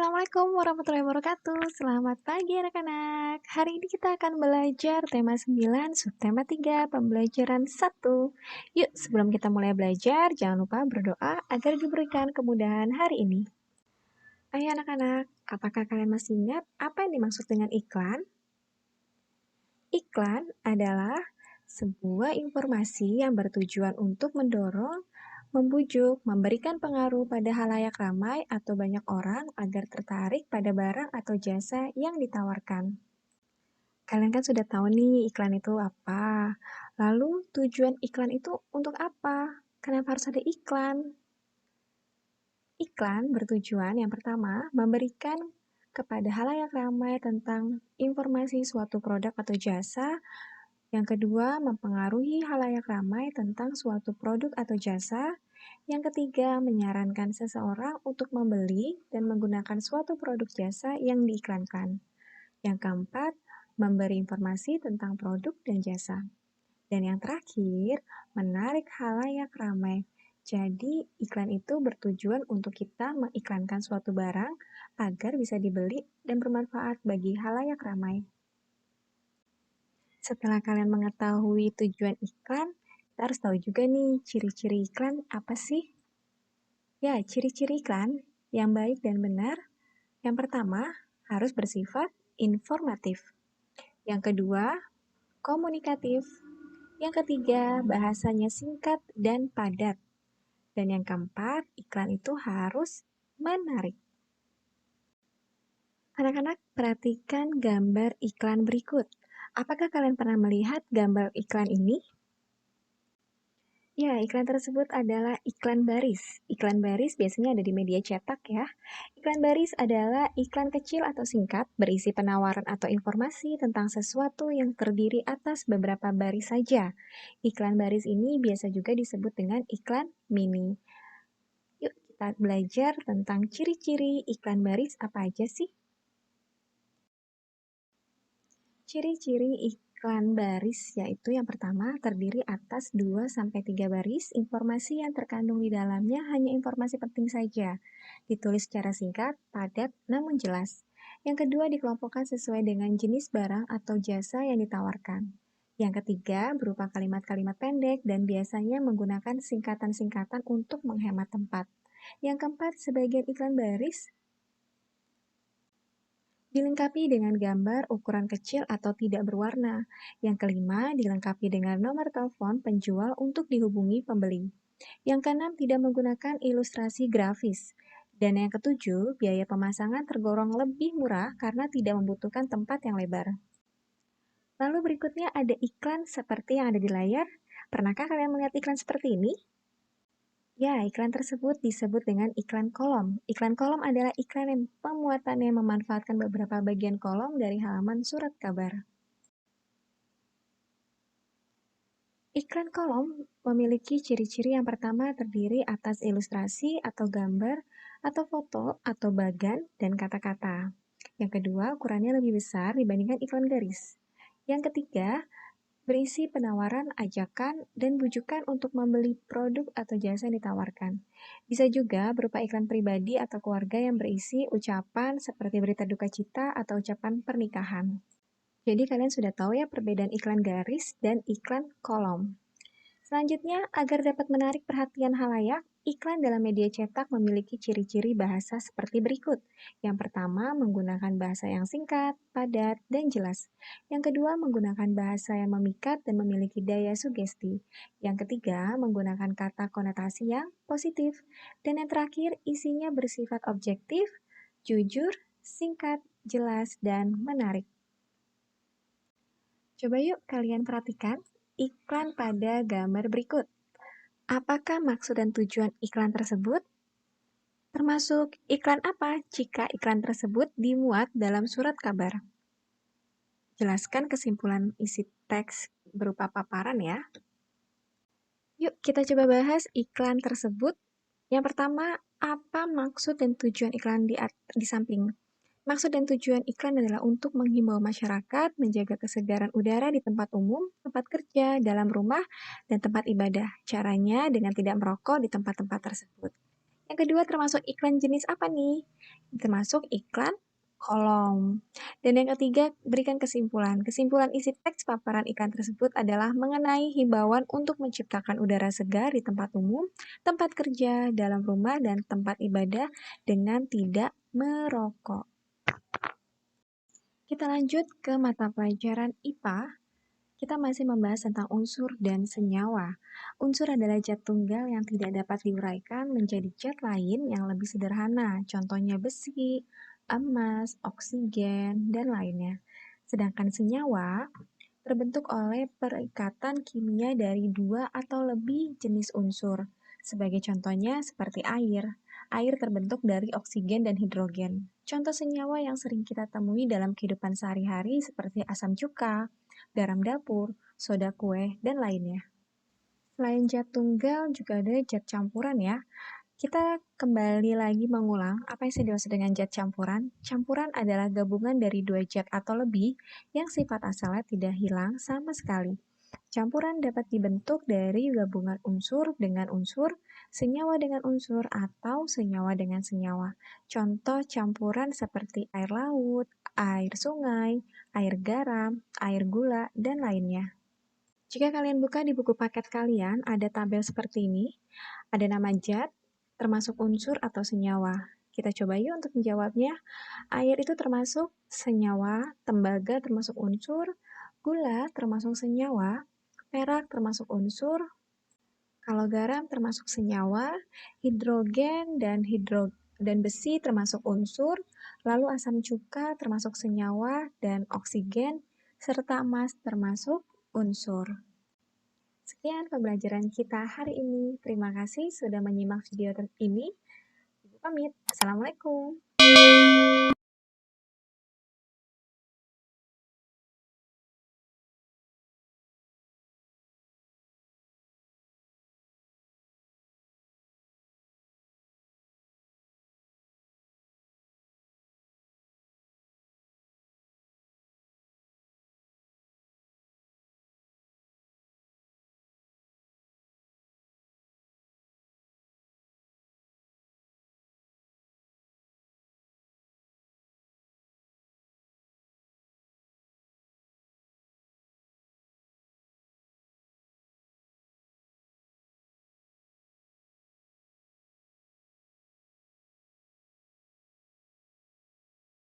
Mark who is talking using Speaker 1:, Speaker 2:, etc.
Speaker 1: Assalamualaikum warahmatullahi wabarakatuh. Selamat pagi anak-anak. Hari ini kita akan belajar tema 9, subtema 3, pembelajaran 1. Yuk, sebelum kita mulai belajar, jangan lupa berdoa agar diberikan kemudahan hari ini. Ayo anak-anak, apakah kalian masih ingat apa yang dimaksud dengan iklan? Iklan adalah sebuah informasi yang bertujuan untuk mendorong, membujuk, memberikan pengaruh pada halayak ramai atau banyak orang agar tertarik pada barang atau jasa yang ditawarkan. Kalian kan sudah tahu nih iklan itu apa. Lalu tujuan iklan itu untuk apa? Kenapa harus ada iklan? Iklan bertujuan yang pertama memberikan kepada halayak ramai tentang informasi suatu produk atau jasa. Yang kedua, mempengaruhi halayak ramai tentang suatu produk atau jasa. Yang ketiga, menyarankan seseorang untuk membeli dan menggunakan suatu produk jasa yang diiklankan. Yang keempat, memberi informasi tentang produk dan jasa. Dan yang terakhir, menarik halayak ramai. Jadi, iklan itu bertujuan untuk kita mengiklankan suatu barang agar bisa dibeli dan bermanfaat bagi halayak ramai. Setelah kalian mengetahui tujuan iklan, kita harus tahu juga nih ciri-ciri iklan apa sih? Ya, ciri-ciri iklan yang baik dan benar. Yang pertama, harus bersifat informatif. Yang kedua, komunikatif. Yang ketiga, bahasanya singkat dan padat. Dan yang keempat, iklan itu harus menarik. Anak-anak, perhatikan gambar iklan berikut. Apakah kalian pernah melihat gambar iklan ini? Ya, iklan tersebut adalah iklan baris. Iklan baris biasanya ada di media cetak ya. Iklan baris adalah iklan kecil atau singkat berisi penawaran atau informasi tentang sesuatu yang terdiri atas beberapa baris saja. Iklan baris ini biasa juga disebut dengan iklan mini. Yuk kita belajar tentang ciri-ciri iklan baris apa aja sih? Ciri-ciri iklan baris yaitu yang pertama terdiri atas 2-3 baris, informasi yang terkandung di dalamnya hanya informasi penting saja. Ditulis secara singkat, padat, namun jelas. Yang kedua dikelompokkan sesuai dengan jenis barang atau jasa yang ditawarkan. Yang ketiga berupa kalimat-kalimat pendek dan biasanya menggunakan singkatan-singkatan untuk menghemat tempat. Yang keempat, sebagian iklan baris dilengkapi dengan gambar ukuran kecil atau tidak berwarna. Yang kelima, dilengkapi dengan nomor telepon penjual untuk dihubungi pembeli. Yang keenam, tidak menggunakan ilustrasi grafis. Dan yang ketujuh, biaya pemasangan tergolong lebih murah karena tidak membutuhkan tempat yang lebar. Lalu berikutnya ada iklan seperti yang ada di layar. Pernahkah kalian melihat iklan seperti ini? Ya, iklan tersebut disebut dengan iklan kolom. Iklan kolom adalah iklan yang pemuatannya memanfaatkan beberapa bagian kolom dari halaman surat kabar. Iklan kolom memiliki ciri-ciri yang pertama terdiri atas ilustrasi atau gambar, atau foto, atau bagan, dan kata-kata. Yang kedua, ukurannya lebih besar dibandingkan iklan garis. Yang ketiga, berisi penawaran, ajakan, dan bujukan untuk membeli produk atau jasa yang ditawarkan. Bisa juga berupa iklan pribadi atau keluarga yang berisi ucapan seperti berita duka cita atau ucapan pernikahan. Jadi kalian sudah tahu ya perbedaan iklan garis dan iklan kolom. Selanjutnya, agar dapat menarik perhatian halayak, iklan dalam media cetak memiliki ciri-ciri bahasa seperti berikut. Yang pertama, menggunakan bahasa yang singkat, padat, dan jelas. Yang kedua, menggunakan bahasa yang memikat dan memiliki daya sugesti. Yang ketiga, menggunakan kata konotasi yang positif. Dan yang terakhir, isinya bersifat objektif, jujur, singkat, jelas, dan menarik. Coba yuk kalian perhatikan iklan pada gambar berikut. Apakah maksud dan tujuan iklan tersebut? Termasuk iklan apa jika iklan tersebut dimuat dalam surat kabar? Jelaskan kesimpulan isi teks berupa paparan ya. Yuk kita coba bahas iklan tersebut. Yang pertama, apa maksud dan tujuan iklan di samping? Maksud dan tujuan iklan adalah untuk menghimbau masyarakat menjaga kesegaran udara di tempat umum, tempat kerja, dalam rumah, dan tempat ibadah. Caranya dengan tidak merokok di tempat-tempat tersebut. Yang kedua termasuk iklan jenis apa nih? Termasuk iklan kolom. Dan yang ketiga, berikan kesimpulan. Kesimpulan isi teks paparan iklan tersebut adalah mengenai himbauan untuk menciptakan udara segar di tempat umum, tempat kerja, dalam rumah, dan tempat ibadah dengan tidak merokok. Kita lanjut ke mata pelajaran IPA. Kita masih membahas tentang unsur dan senyawa. Unsur adalah zat tunggal yang tidak dapat diuraikan menjadi zat lain yang lebih sederhana, contohnya besi, emas, oksigen, dan lainnya. Sedangkan senyawa terbentuk oleh perikatan kimia dari dua atau lebih jenis unsur. Sebagai contohnya seperti air. Air terbentuk dari oksigen dan hidrogen. Contoh senyawa yang sering kita temui dalam kehidupan sehari-hari seperti asam cuka, garam dapur, soda kue, dan lainnya. Selain zat tunggal, juga ada zat campuran ya. Kita kembali lagi mengulang apa yang dimaksud dengan zat campuran. Campuran adalah gabungan dari dua zat atau lebih yang sifat asalnya tidak hilang sama sekali. Campuran dapat dibentuk dari gabungan unsur dengan unsur, senyawa dengan unsur, atau senyawa dengan senyawa. Contoh campuran seperti air laut, air sungai, air garam, air gula, dan lainnya. Jika kalian buka di buku paket kalian, ada tabel seperti ini. Ada nama zat, termasuk unsur atau senyawa. Kita coba yuk untuk menjawabnya. Air itu termasuk senyawa, tembaga termasuk unsur, gula termasuk senyawa, perak termasuk unsur, kalau garam termasuk senyawa, hidrogen dan besi termasuk unsur, lalu asam cuka termasuk senyawa dan oksigen, serta emas termasuk unsur. Sekian pembelajaran kita hari ini. Terima kasih sudah menyimak video ini. Ibu pamit. Assalamualaikum.